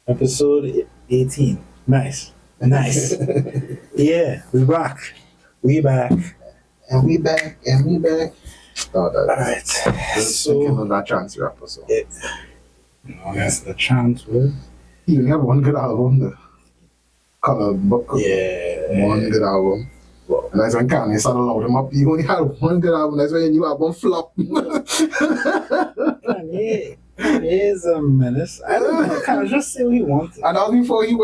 Episode 18. Nice. Nice. Yeah, we back. We back. And we back. Oh, Alright. So that chance rapper. So no, that's the chance, man. he only had one good album, the Color Book. Yeah. One good album. Well, And that's when Kanye started load him up. He only had one good album. That's when your new album flop. Kanye is a menace. I don't know. Can I just say what he wants? And that was before he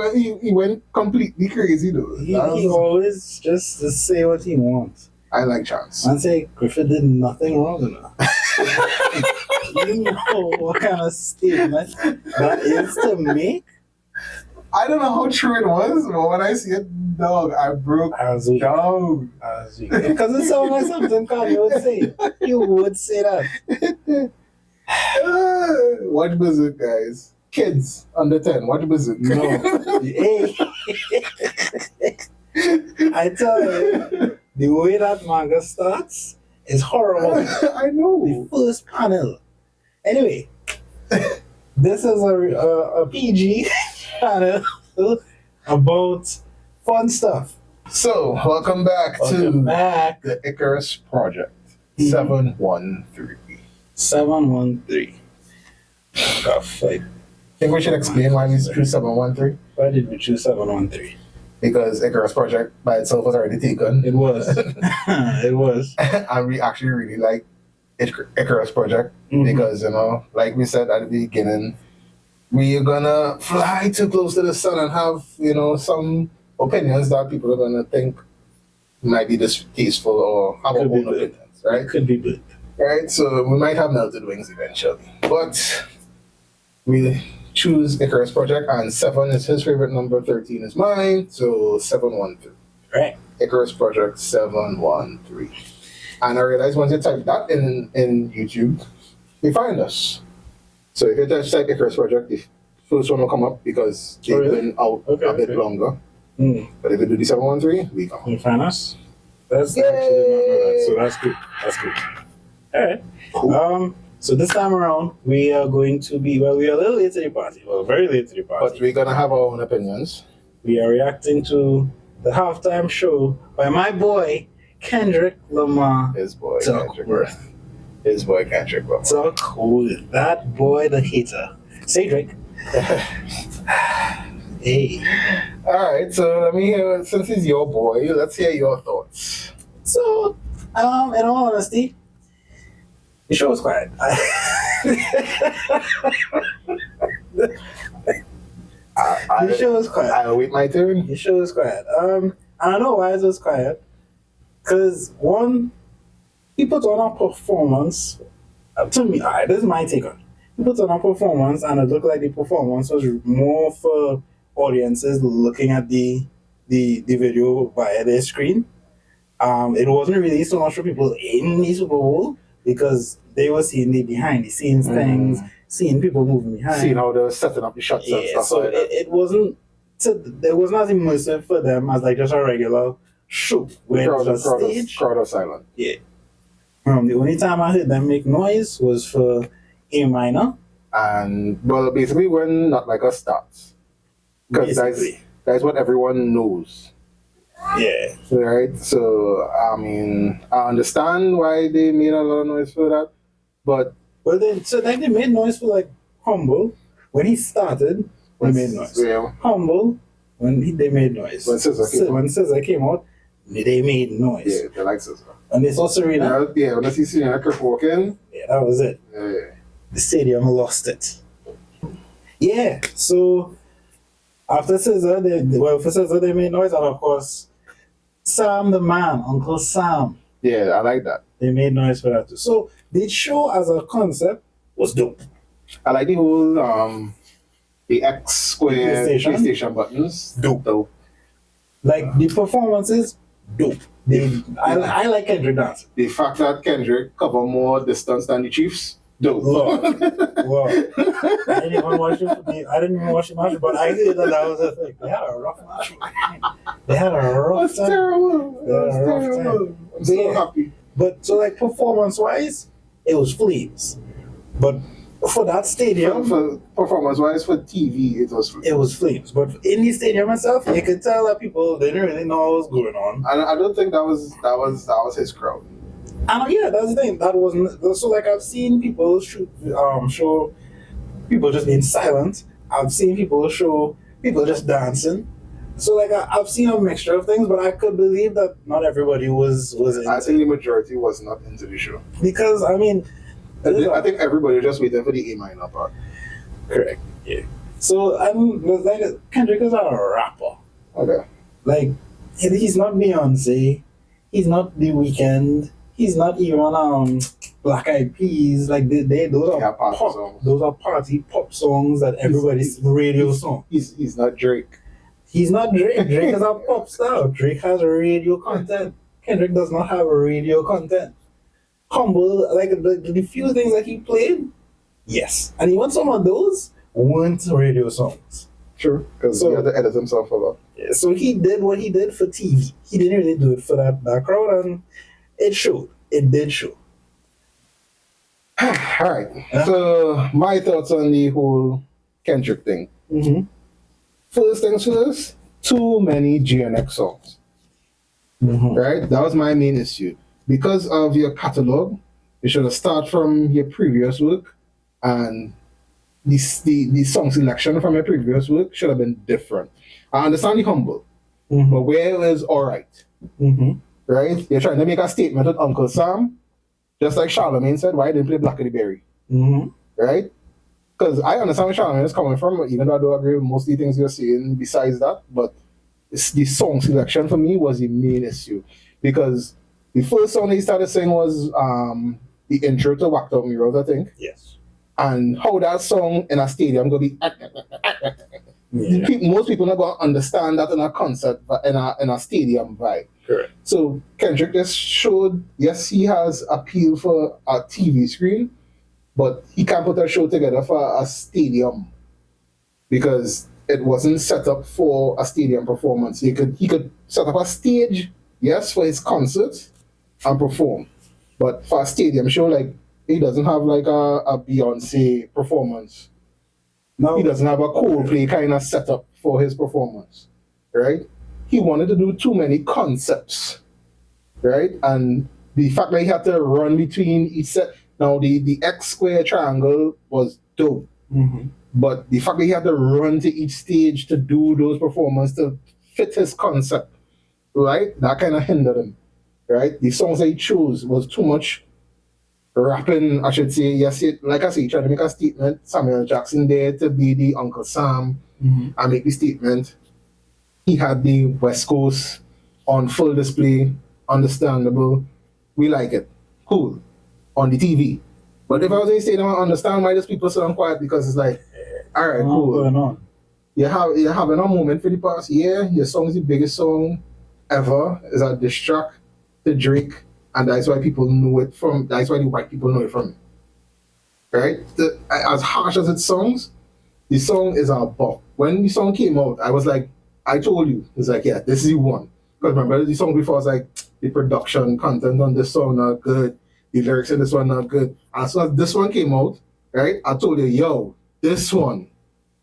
went completely crazy though. He always just to say what he wants. I like Chance. Man say Griffith did nothing wrong enough. You know what kind of statement that is to make? I don't know how true it was, but when I see it, dog, I broke down. Because it sounds like something Kanye would say. You would say that. Watch Berserk, guys. Kids under 10, watch Berserk. No. Hey. I tell you, the way that manga starts is horrible. I know. The first panel. Anyway, this is a PG channel about fun stuff. So, welcome back to the Icarus Project. 713. 713. Got fight. Think we should explain why we choose 713? Why did we choose 713? Because Icarus Project by itself was already taken. It was. It was. And we actually really like Icarus Project because, you know, like we said at the beginning, we're gonna fly too close to the sun and have, you know, some opinions that people are gonna think might be distasteful or have our own opinions, right? Could be good. Right? So we might have melted wings eventually. But we choose Icarus Project, and 7 is his favorite number, 13 is mine, so 713. Right. Icarus Project 713. And I realized once you type that in YouTube, you find us. So if you just type Icarus Project, the first one will come up because they've been out a bit longer. But if you do the 713, we come. You find us? That's actually not that, so that's good. That's good. Alright. Cool. So this time around, we are going to be, well, we are a little late to the party. Well, very late to the party. But we're going to have our own opinions. We are reacting to the halftime show by my boy, Kendrick Lamar. His boy, Kendrick. His boy, Kendrick Lamar. So cool. That boy, the hater. Say Drake. Hey. Alright, so let me hear, since he's your boy, let's hear your thoughts. So, in all honesty, the show was quiet. The show was quiet. I'll wait my turn. The show was quiet. And I know why it was quiet. Because, one, he put on a performance. To me, this is my take on it. He put on a performance, and it looked like the performance was more for audiences looking at the video via their screen. It wasn't really so much for people in the Super Bowl because they were seeing the behind the scenes things, seeing people moving behind, seeing how they're setting up the shots and stuff. So like that. it wasn't as immersive for them as like just a regular show where it was a stage. Crowd was silent. Yeah. The only time I heard them make noise was for A minor. And well, basically when Not Like Us starts, because that's what everyone knows. Yeah. Right. So I mean, I understand why they made a lot of noise for that, but they made noise for like Humble when he started. They made noise. Yeah. Humble they made noise. When SZA came out, they made noise. Yeah, they like SZA. And they saw Serena. Yeah, when I see Serena kept walking. Yeah, that was it. Yeah. The stadium lost it. Yeah. So after SZA, for SZA they made noise, and of course Sam the man, Uncle Sam. Yeah, I like that. They made noise for that too. So the show as a concept was dope. I like the whole the X square PlayStation buttons. Dope. Like the performances, dope. I like Kendrick dancing. The fact that Kendrick cover more distance than the Chiefs, dope. Lord. I didn't even watch the match, but I heard that was a thing. They had a rough match. They had a rough time. Terrible. I'm so happy. But so like performance wise, it was flames. But For that stadium, For performance-wise, for TV, it was flames. But in the stadium itself, you could tell that people didn't really know what was going on. I don't think that was his crowd. And yeah, that's the thing. That wasn't so. Like I've seen people show people just being silent. I've seen people show people just dancing. So like I've seen a mixture of things, but I could believe that not everybody was into I think the majority was not into the show. because I mean, I think everybody was just waiting for the A minor part. correct. Yeah. So like Kendrick is a rapper. Okay. Like he's not Beyonce, he's not The Weeknd, he's not even Black Eyed Peas. Like those are party pop, songs. those are party pop songs that everybody's radio song. He's not Drake. He's not Drake. Drake is a pop star. Drake has a radio content. Kendrick does not have a radio content. Humble, like the few things that he played, yes. And even some of those weren't radio songs. True, because he had to edit himself a lot. Yeah, so he did what he did for TV. He didn't really do it for that crowd, and it showed. It did show. All right. So my thoughts on the whole Kendrick thing. Mm-hmm. First things first, too many GNX songs. Mm-hmm. Right? That was my main issue. Because of your catalog, you should have started from your previous work, and the song selection from your previous work should have been different. I understand the humble, Mm-hmm. but where it was alright. Mm-hmm. Right? You're trying to make a statement with Uncle Sam, just like Charlemagne said, why didn't play Black of the Berry? Mm-hmm. Right? Because I understand where Charlemagne is coming from, even though I don't agree with most of the things you're saying besides that, but the song selection for me was the main issue. Because the first song he started singing was the intro to Whacked Out Mirrors, I think. Yes. And how that song in a stadium gonna be Yeah. most people not gonna understand that in a concert, but in a stadium vibe. Correct. So Kendrick just showed, yes, he has appeal for a TV screen, but he can't put a show together for a stadium because it wasn't set up for a stadium performance. He could set up a stage, yes, for his concert and perform, but for a stadium show, like he doesn't have like a Beyonce performance. No. He doesn't have a Coldplay kind of setup for his performance, right? He wanted to do too many concepts, right? And the fact that he had to run between each set. Now, the X square triangle was dope, Mm-hmm. but the fact that he had to run to each stage to do those performances to fit his concept, right? That kind of hindered him, right? The songs that he chose was too much rapping, I should say. Yes, like I say, he tried to make a statement. Samuel Jackson there to be the Uncle Sam Mm-hmm. and make the statement. He had the West Coast on full display, understandable. We like it. Cool. On the TV. But if I was in the stadium, I understand why those people sound quiet because it's like, all right, What's cool. going on? You're having a moment for the past year. Your song is the biggest song ever. It's a diss track to Drake, and that's why people know it from. That's why the white people know it from. Right? As harsh as it sounds, the song is a bop. When the song came out, I was like, I told you, it's like, yeah, this is the one. Because remember, the song before was like, the production content on this song not good, the lyrics in this one not good. As soon as this one came out, right, I told you, yo, this one,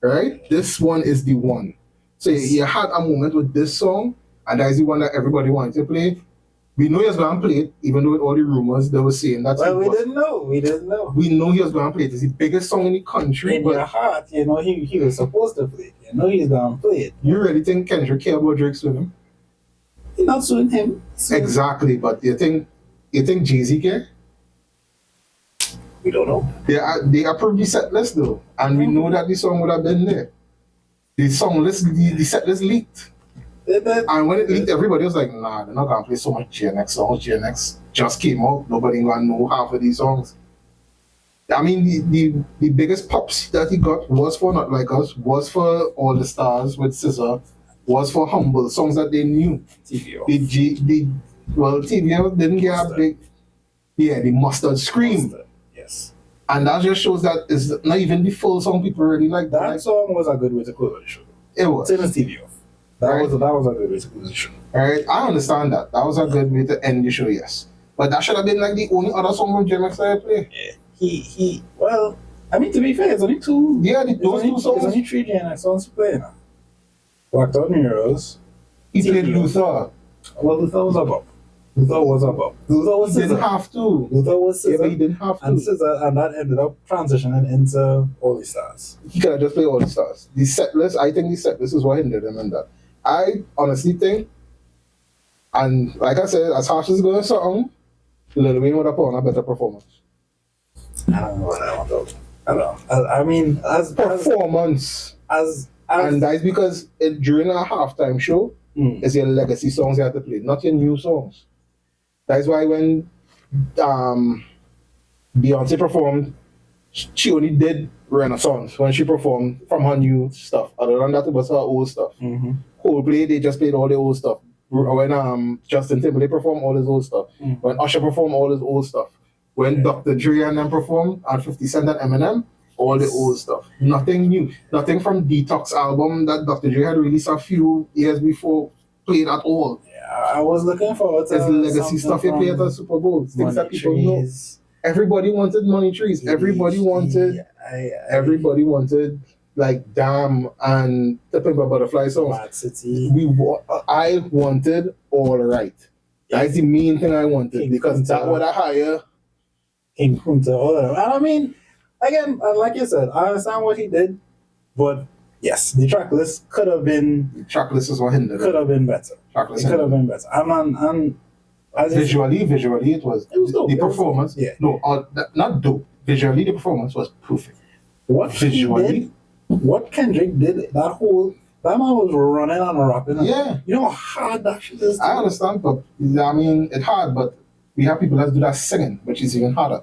right, this one is the one. So you had a moment with this song, and that is the one that everybody wanted to play. We know he was going to play it, even though with all the rumors they were saying that. Well, we didn't know. We didn't know. We know he was going to play it. It's the biggest song in the country. In but your heart, you know, he was supposed to play it. You know he's going to play it. you really think Kendrick care about Drake's with him? You're not suing him. Exactly, but you think Jay-Z care? We don't know. They approved the set list though, and we know that the song would have been there. The song list, the set list leaked. And when it leaked, everybody was like, nah, they're not gonna play so much GNX songs. GNX just came out, nobody gonna know half of these songs. I mean, the biggest pops that he got was for Not Like Us, was for All the Stars with SZA, was for Humble, songs that they knew. TVO. TVO didn't get a big, the Mustard Scream. Yes. And that just shows that it's not even the full song people really like. That song was a good way to close the show. It was. Same as TVO. That was a good way to close the show. Alright, I understand that. That was a good way to end the show, yes. But that should have been like the only other song from JMX that I play. Yeah. He well, I mean, to be fair, it's only two. Yeah, It's those only, two songs. It's only three GNX songs to play now. Walked Out Heroes. He played TPO. Luther. Well, Luther was above. Luther was above. Luther was He didn't scissor. have to. Luther was Yeah, scissor. but he didn't have to. And scissor, and that ended up transitioning into All the Stars. He could have just played All the Stars. The set list, I think the set list is what hindered him in that. I honestly think, and like I said, as harsh as it's going to sound, Lil Wayne would have put on a better performance. I don't know what I want to. I don't know. I mean, as And that's because during our halftime show, it's your legacy songs you have to play, not your new songs. That's why when Beyonce performed, she only did Renaissance when she performed from her new stuff. Other than that, it was her old stuff. Coldplay, they just played all their old stuff. When Justin Timberlake performed, all his old stuff. When Usher performed, all his old stuff. When Dr. Dre and them performed, and 50 Cent and Eminem, all the old stuff. Nothing new. Nothing from Detox album that Dr. Dre had released a few years before played at all. Yeah, I was looking forward to It's legacy stuff he played at the Super Bowl. Things that people know. Everybody wanted Money Trees. Everybody wanted like Damn and The Pimp a Butterfly songs. Mad City. I wanted All Right. That's the main thing I wanted. King Because that Kunta. would have higher. King Kunta, all of them. And I mean, again, like you said, I understand what he did, but yes, the track list could have been Tracklist is what hindered. better. Tracklist It could have been better. And as visually, it was dope. the performance. Yeah. No, not dope. Visually, the performance was perfect. What Visually? he did, what Kendrick did, that man was running and rapping. Yeah. You know how hard that shit is. I understand, but I mean, it's hard, but we have people that do that singing, which is even harder.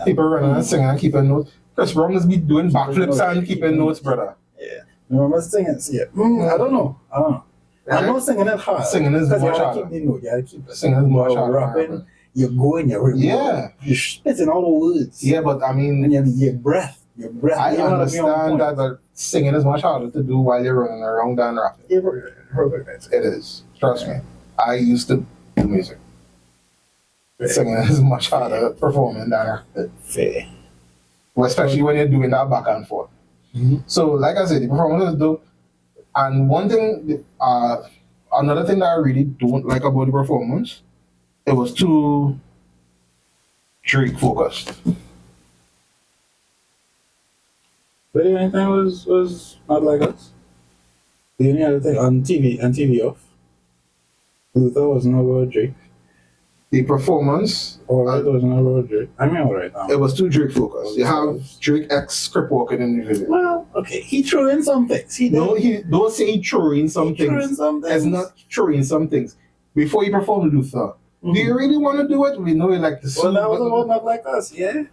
People running and singing and keeping notes. Chris Brown must be doing backflips and keeping notes, brother. Yeah. Remember singing? Yeah. I don't know. I know singing is hard. Singing is because you much gotta harder. keep the note. You gotta keep it. Singing is much harder. Rapping, you're going, you're ripping. Yeah. You're spitting all the words. Yeah, but I mean, And your breath. I you wanna be on understand point. that singing is much harder to do while you're running around and rapping. It is. Trust me. I used to do music. Singing is much harder performing than rapping. Fair. Well, especially when you're doing that back and forth. So, like I said, the performance is dope. And one thing, another thing that I really don't like about the performance, it was too Drake focused. But the only thing was not like us. The only other thing on TV off. Luther was not about Drake. The performance, Alright was not about Drake. I mean, alright now. it was too Drake focused. You have Drake X script walking in the video. Well, okay, he threw in some things. He did. No, he don't say he threw in some He threw things. in some things. It's not threw in some things. Before you perform Luther, do you really want to do it? We know you like to sue. Well, that was about not like us, yeah.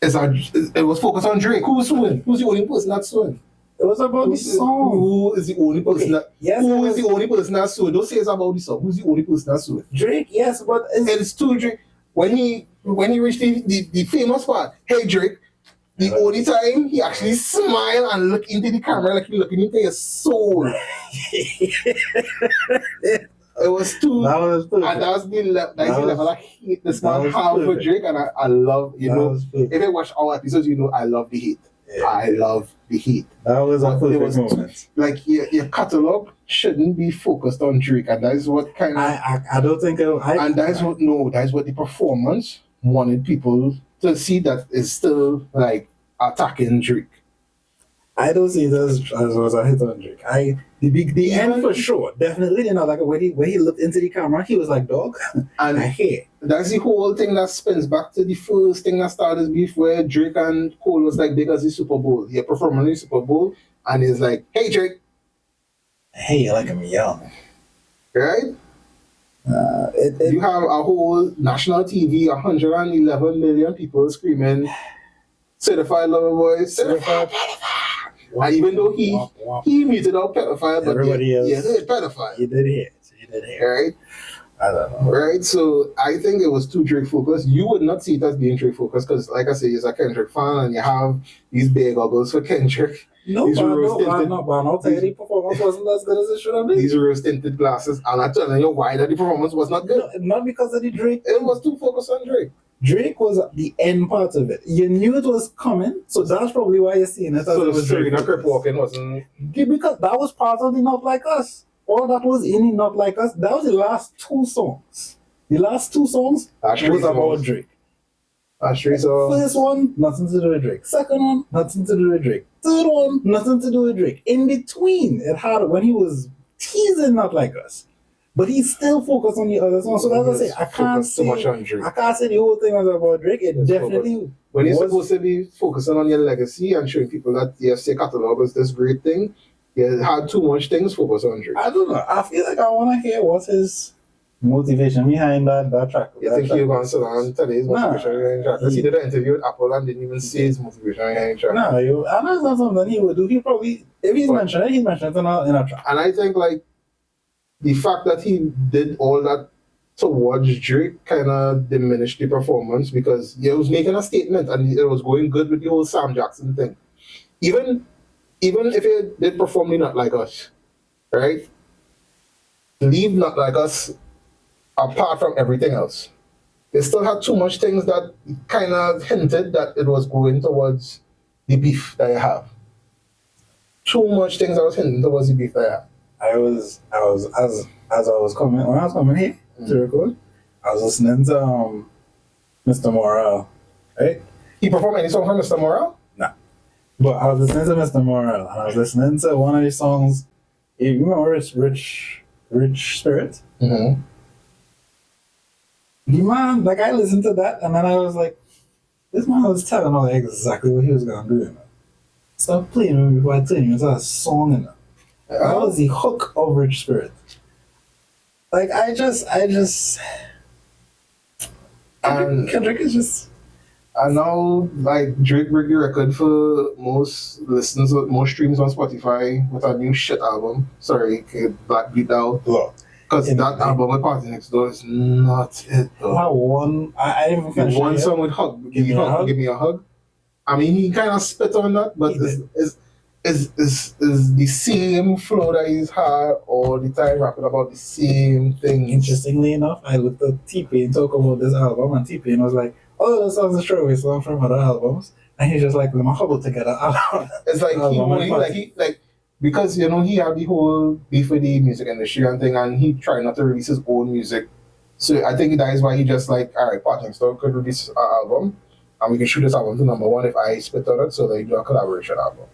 It was focused on Drake. Who's suing? Who's the only person not suing? It was about the song. Who is the only person that? Yes, Who it is the was only person not suing? Don't say it's about the song. Who's the only person not suing? Drake, yes, but It's too Drake. When he reached the famous part, hey Drake, the only time he actually smiled and looked into the camera like he looking into your soul. It was too. that was And that's the level I hate this that man was have for perfect. Drake, and I love, That was perfect. if you watch our episodes, I love the hate. Yeah. I love the hate. That was a But it perfect was moment. like your catalog shouldn't be focused on Drake, and that's what kind of I don't think and that's what the performance wanted people to see, that is still like attacking Drake. I don't see it as a hit on Drake. The end for sure, definitely. Like where he looked into the camera, he was like, "Dog, I And hear." that's the whole thing that spins back to the first thing that started this beef, where Drake and Cole was like big as the Super Bowl. He performed in the Super Bowl, and he's like, "Hey Drake," Hey, you like him young, right? You have a whole national TV, 111 million people screaming, "Certified lover boy, certified pedophile." And even though he muted out pedophile, but Everybody else- yeah, pedophile, You did hear it. You did hear right? it. I don't know. Right, so I think it was too Drake focused. You would not see it as being Drake focused because, like I say, you're a Kendrick fan and you have these big goggles for Kendrick, No, These but rose tinted- I'll tell you the performance wasn't as good as it should have been. these rose tinted glasses, and I'm telling you why that the performance was not good. No, not because of the Drake. It was too focused on Drake. Drake was the end part of it. You knew it was coming, so that's probably why you're seeing it as So it the was Serena Drake. Crip walking wasn't. Yeah, because that was part of the Not Like Us. All that was in the Not Like Us. That was the last two songs. The last two songs That's three was about songs. Drake. Actually, so First one, nothing to do with Drake. Second one, nothing to do with Drake. Third one, nothing to do with Drake. In between, it had when he was teasing Not Like Us. But he still focused on the other songs. So that's what I say. I can't Focused too much say on Drake. I can't say the whole thing was about Drake. It Yes, definitely When you're was. supposed to be focusing on your legacy and showing people that yes, your catalog is this great thing, you had too much things focused on Drake. I don't know. I feel like I want to hear what's his motivation behind that track. You that think track. he'll go and sit down and tell his Nah. motivation behind the track? Because he did an interview with Apple and didn't even say his motivation behind the track. No, I know it's not something he would do. He probably, if he's But- mentioned it, he's mentioned it in a track. And I think like the fact that he did all that towards Drake kind of diminished the performance because he was making a statement and it was going good with the whole Sam Jackson thing. Even if he did perform the Not Like Us, right? Leave Not Like Us apart from everything else. They still had too much things that kind of hinted that it was going towards the beef that you have. Too much things that was hinting towards the beef that you have. I was as I was coming when I was coming here to record, I was listening to Mr. Morale, right? He performed any song from Mr. Morale? But I was listening to Mr. Morale and I was listening to one of his songs. You remember Rich Spirit? Mm-hmm. The man, like I listened to that and then I was like, this man was telling me exactly what he was gonna do. You know? Stop playing with me before I tell you it's a song in it. That was the hook of Rich Spirit. Like I just And Kendrick is just I know like Drake broke the record for most listens, most streams on Spotify with a new shit album. Sorry, Black Beat Down. low. Because Yeah, that album with Party Next Door is not it though. That one I didn't even The finish it one yet. song with Hug, Give Me a Hug, Give Me a Hug. I mean, he kind of spit on that, but He is the same flow that he's had all the time, rapping about the same thing. Interestingly enough, I looked at T-Pain talk about this album and T-Pain was like, oh, those songs are throwaway songs from other albums. And he's just like, let me hobble together album. It's like because you know he had the whole beef with the music industry and thing, and he tried not to release his own music. So I think that is why he just like, all right, Parting Stone could release an album, and we can shoot this album to number one if I spit on it, so they do a collaboration album.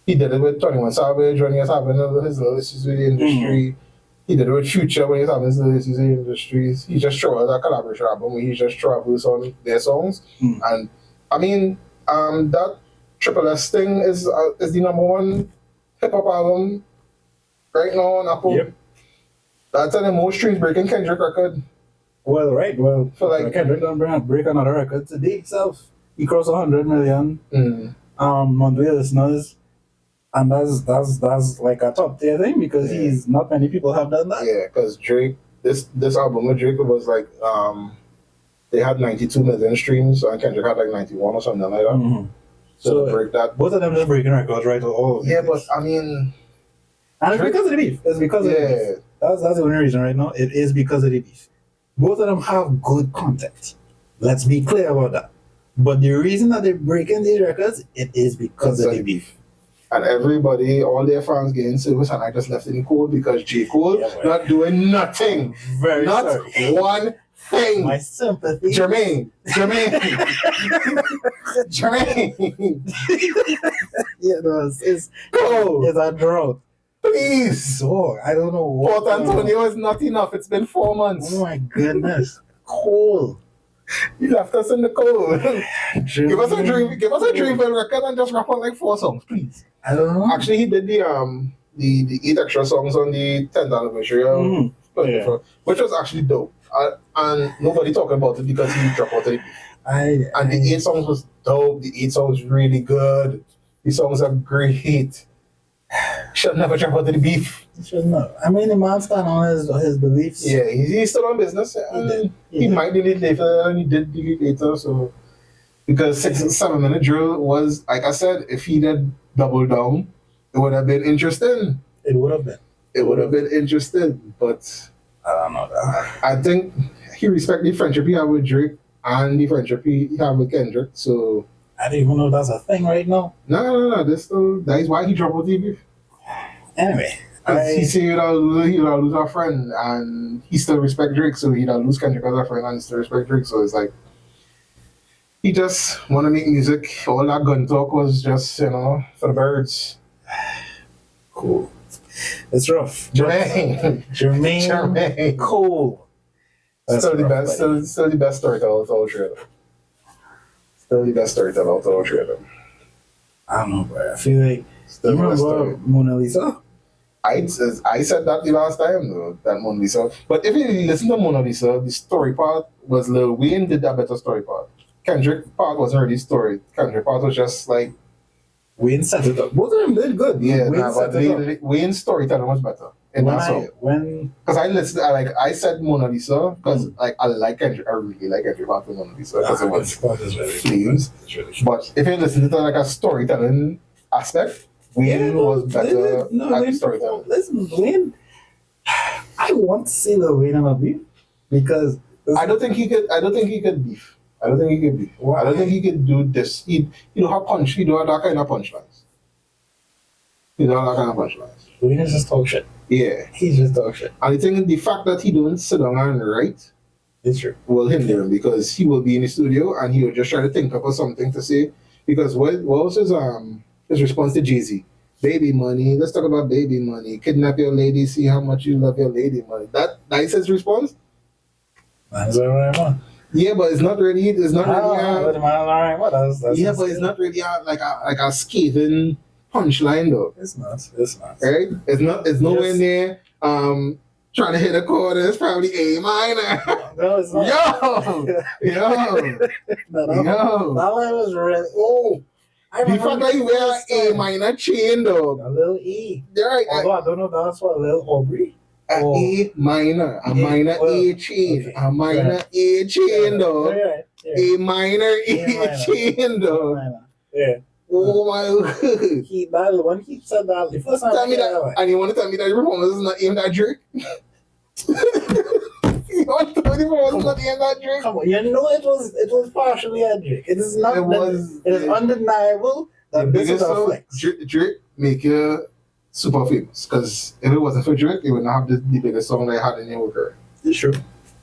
He did it with 21 Savage when he was having his little issues with the industry. He did it with Future when he was having his little issues with the industry. He just threw out a collaboration album where he just travels on their songs. And I mean, that Triple S thing is the number one hip hop album right now on Apple. Yep. That's an most streams breaking Kendrick record. Well, right. Well, For like- Kendrick done break another record today itself. He crossed 100 million monthly listeners. And that's like a top tier thing because Yeah. he's not many people have done that. Yeah, because Drake, this album with Drake was like, they had 92 million streams, and Kendrick had like 91 or something like that. Mhm. So So to break that. both of them just breaking records right all. Yeah, but I mean, and it's because of the beef. It's because of the beef. yeah, That's the only reason right now. It is because of the beef. Both of them have good content. Let's be clear about that. But the reason that they're breaking these records, it is because of the beef. and everybody, all their fans getting service, and I just left in cold because J. Cole Yeah, boy. not doing nothing. Very Not sorry. one thing. My sympathy. Jermaine. Yeah, no, it's Go. a drought. Please. So I don't know what. Port Antonio is not enough. It's been 4 months. Oh my goodness. Cold. You left us in the cold. Give us a dream. Give us a Dreamville record and just rap on like 4 songs, please. I don't know. Actually, he did the 8 extra songs on the 10th anniversary, Mhm. Yeah. which was actually dope. And nobody talking about it because he dropped out of the beef. And the 8 songs was dope. The 8 songs really good. The songs are great. Should never drop out of the beef. Should know. I mean, the man stand on his beliefs. Yeah, he's still on business. And he might delete later, and he did delete later. So because 6 and 7 minute drill was, like I said, if he did double down, it would have been interesting. It would have been. It would have been interesting, but I don't know that. I think he respect the friendship he had with Drake, and the friendship he have with Kendrick. So I don't even know if that's a thing right now. no. That is why he dropped with the beef. Anyway, He said he'll lose a friend, and he still respect Drake, so he'll lose Kendrick as a friend and still respect Drake. So it's like he just want to make music. All that gun talk was just for the birds. Cool. It's rough. Jermaine. Cool. That's Still the rough, best. buddy. Still the best storyteller of all three of them. Still the best storyteller of all three of them. I don't know, bro. I feel like Still you the best remember story. Mona Lisa? I said that the last time though, that Mona Lisa. But if you listen to Mona Lisa, the story part was Lil Wayne did that better story part. Kendrick part wasn't really story. Kendrick part was just like Wayne set it up. Both of them did good. yeah, Wayne but Wayne's storytelling was better in that song. Because I said Mona Lisa because I like Kendrick. I really like Kendrick part of Mona Lisa because it was flames. But if you listen to like a storytelling aspect, Wayne was better at storytelling. Listen, Wayne. I want to see Lil Wayne on a beef because I don't think he could beef. I don't think he could beef. Why? I don't think he could do this. He don't have punch. He don't have that kind of punchlines. Wayne is just talk shit. Yeah. He's just talk shit. And I think the fact that he don't sit down and write It's true. will hinder him because he will be in the studio and he will just try to think up of something to say. Because what was his response to Jay-Z? Baby money. Let's talk about baby money. Kidnap your lady. See how much you love your lady money. That's his response. That's all right, man. Yeah, but it's not really. It's not really. But that's Yeah, but it's not really like a scathing punchline though. It's not. Right? It's nowhere Yes. near trying to hit a chord. It's probably A minor. No, it's not. Yo. That one was really. Oh, I The fact that you wear A minor chain dog. A little E. Right. Although I don't know if that's what a little Aubrey. A minor, a minor A chain, okay. a minor A chain dog. Yeah. A minor A A minor. chain dog. Yeah. Oh my god. When he said that the first time. Tell me that, and you want to tell me that your performance is not aimed at Drake? You want to tell me the performance is not aimed at Drake? Come on, you know it was partially a Drake. It is not. It is undeniable that this is a flex. Drake make you super famous because if it wasn't for Drake, it would not have the biggest song they had in your career. It's true.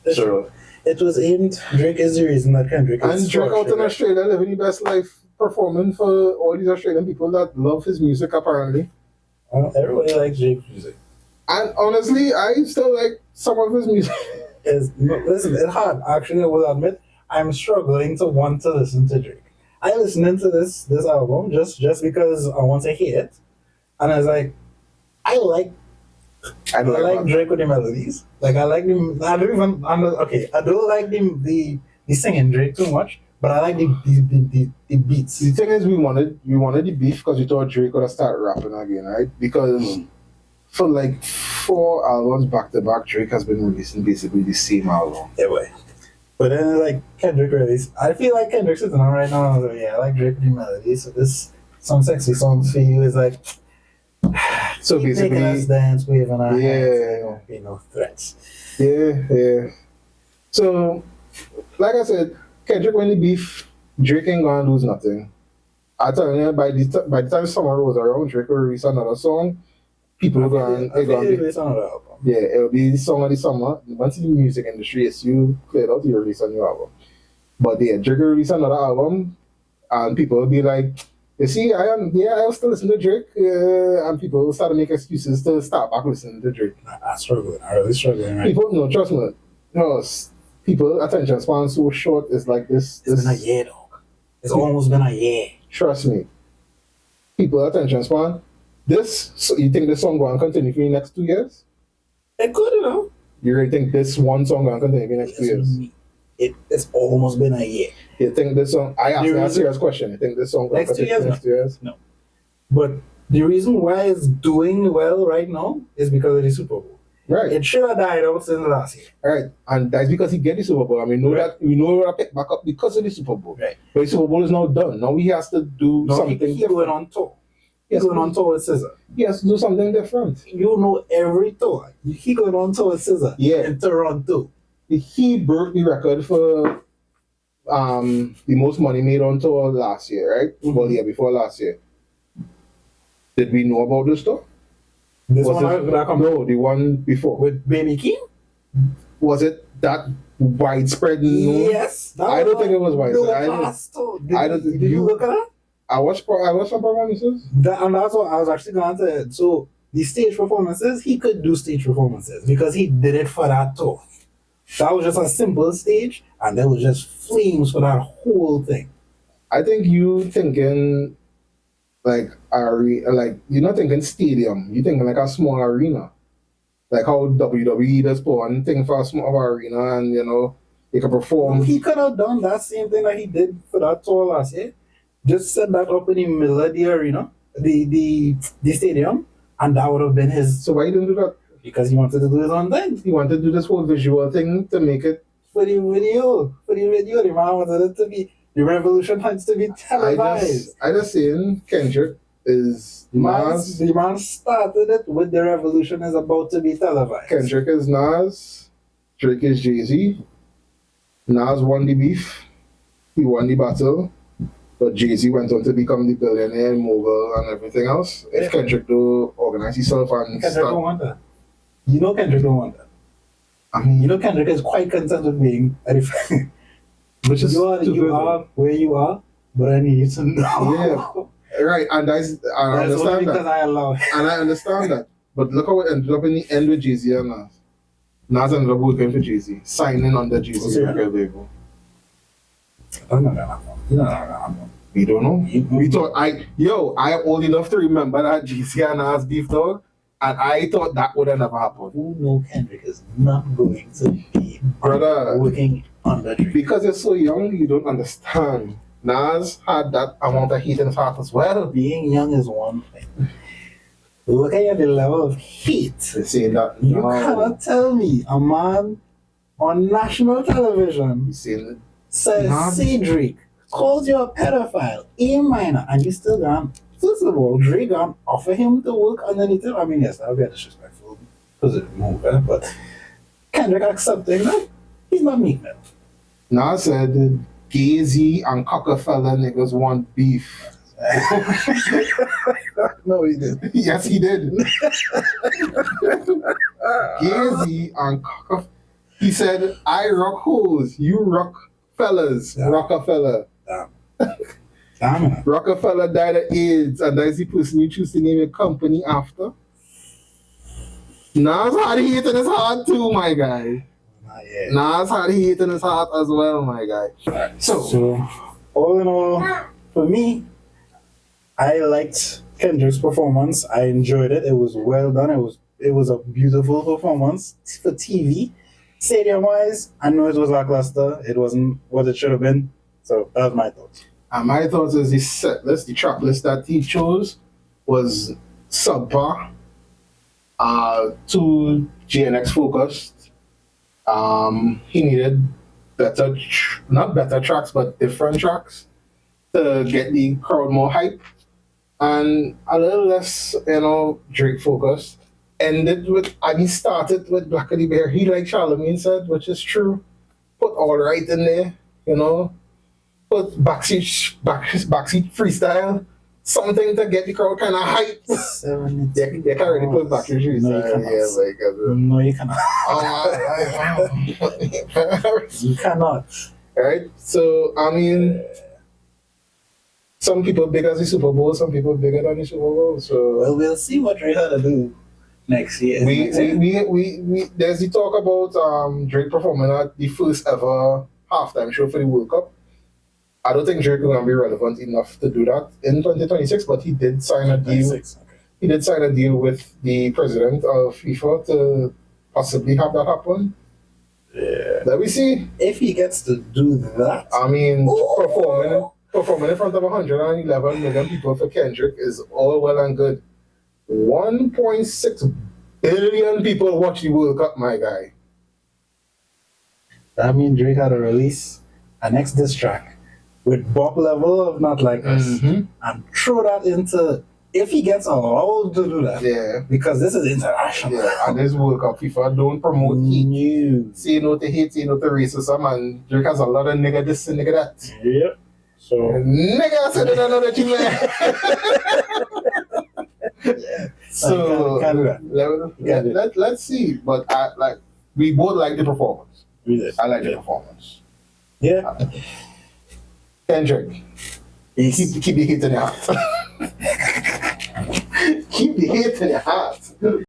It's true. It was aimed. Drake is the reason that Kendrick is and Drake out in Australia living the best life, performing for all these Australian people that love his music apparently. Everybody likes Drake's music. And honestly, I still like some of his music. Listen, it's hard. Actually, I will admit, I'm struggling to want to listen to Drake. I listened to this album just because I want to hear it, and I was like, I like Drake with the melodies. Like I like the. I don't like the singing Drake too much, but I like the beats. The thing is, we wanted the beef because we thought Drake would start rapping again, right? Because for like 4 albums back to back, Drake has been releasing basically the same album. Yeah, boy. But then like Kendrick released. I feel like Kendrick's sitting on right now. I was like, yeah, I like Drake with the melodies. So this some sexy songs for you is like. So keep basically, making us dance, waving our hands. Yeah. There won't be no threats. Yeah. So, like I said, Kendrick win the beef. Drake ain't gonna lose nothing. I tell you, by the time summer rolls around, Drake will release another song. People are going to release another album. Yeah, it'll be the song of the summer. Once the music industry is you cleared out, you release a new album. But yeah, Drake will release another album, and people will be like, you see, I still listen to Drake, and people start to make excuses to start back listening to Drake. I struggle. I really struggle. Right? People, no, trust me. No, people attention span so short. It's like this. It's been a year, dog. It's almost been a year. Trust me. People attention span. So you think this song going to continue for the next 2 years? It could, you know. You really think this one song going to continue for the next 2 years? It's almost been a year. You think this song? I asked you a serious question. You think this song going to continue for the next 2 years? No. But the reason why it's doing well right now is because of the Super Bowl. Right. It should have died out since last year. Right. And that's because he get the Super Bowl. I mean, we know we're pick back up because of the Super Bowl. Right. But the Super Bowl is now done. Now he has to do something He different. going on tour. He's going on tour with SZA. He has to do something different. You know every tour. He going on tour with SZA. Yeah. In Toronto. He broke the record for the most money made on tour last year, right? Mhm. Well, the year before last year. Did we know about this tour? This Was one it, that come no, the one before. with Baby Keem? Was it that widespread? No? Yes. That I don't think it was no widespread. pastor. I don't- Did you look at that? I watched some performances. And that's what I was actually going to say. So the stage performances, he could do stage performances because he did it for that tour. That was just a simple stage, and there was just flames for that whole thing. I think you thinking like like you're not thinking stadium. You're thinking like a small arena, like how WWE does put one thing for a small arena, and you can perform. He could have done that same thing that he did for that tour last year. Just set that up in the middle of the arena, the stadium, and that would have been his. So why he didn't do that? Because he wanted to do his own thing. He wanted to do this whole visual thing to make it. For the video, the man wanted it to be, the revolution has to be televised. I just saying Kendrick is Nas. The man started it with the revolution is about to be televised. Kendrick is Nas. Drake is Jay-Z. Nas won the beef. He won the battle. But Jay-Z went on to become the billionaire, mogul, and everything else. If Kendrick do organize himself and Kendrick don't want that. You know Kendrick don't want that. I mean, You know Kendrick is quite content with being a defender. which is You are where you are, but I need you to know. Yeah. Right, and I That's only understand because that. I allow it. And I understand that. But look how it ended up in the end with Jay-Z and Nas. Nas ended up working for Jay-Z, signing on the Jay-Z record label. We don't know. We thought I old enough to remember that Jay-Z and Nas beef dog, and I thought that would have never happened. Who know Kendrick is not going to be Brother, working on the tree? because you're so young, you don't understand. Nas had that amount of heat in his heart as well. Being young is one thing. Looking at the level of heat, They're saying that you cannot tell me a man on national television He's saying says Nas- Drake calls you a pedophile, A minor, and you still gone. First of all, Drake gone offer him to work underneath him. I mean, yes, that would be disrespectful because of the move, but Kendrick accepting that he's not meek man. Nas said Gay-Z and Cockefeller niggas want beef. No, he didn't. Yes, he did. Gay-Z and Cockefeller. He said, I rock hoes, you rock fellas. Yeah. Rockefeller. Damn it. Rockefeller died of AIDS, and that's the person you choose to name your company after. Nas had hate in his heart too, my guy. Not yet. Nas had hate in his heart as well, my guy. So, all in all, for me, I liked Kendrick's performance. I enjoyed it. It was well done. It was a beautiful performance for TV. Stadium wise, I know it was lackluster. It wasn't what it should have been. So that was my thoughts. And my thoughts is the set list, the track list that he chose was subpar. Too GNX focused. He needed not better tracks, but different tracks to get the crowd more hype. And a little less, Drake focused. Started with Black the Bear. He, like Charlemagne said, which is true. Put all right in there, Put backseat freestyle. Something to get the crowd kind of hyped. They can already put backseat freestyle. No, you cannot. You cannot. Right? So, I mean, some people bigger than the Super Bowl, some people bigger than the Super Bowl. So, Well, we'll see what Drake had to do next year. we there's the talk about Drake performing at the first ever halftime show for the World Cup. I don't think Drake is going to be relevant enough to do that in 2026, but he did sign a deal. Okay. He did sign a deal with the president of FIFA to possibly have that happen. Yeah. Let me see. If he gets to do that, I mean, performing in front of 111 million people for Kendrick is all well and good. 1.6 billion people watch the World Cup, my guy. that means Drake had to release a next diss track with Bob level of Not Like Us Mhm. and throw that into if he gets allowed to do that, Yeah. because this is international. Yeah, and this World Cup, FIFA don't promote hate. New. Say no to hate, say no to racism, and Drake has a lot of nigga this and nigga that. Yep. So Nigga said they don't know that you man. So can't do that. let's see. But we both like the performance. We did. I like the performance. Yeah. Kendrick, keep the hate in your heart. Keep the hate in your heart.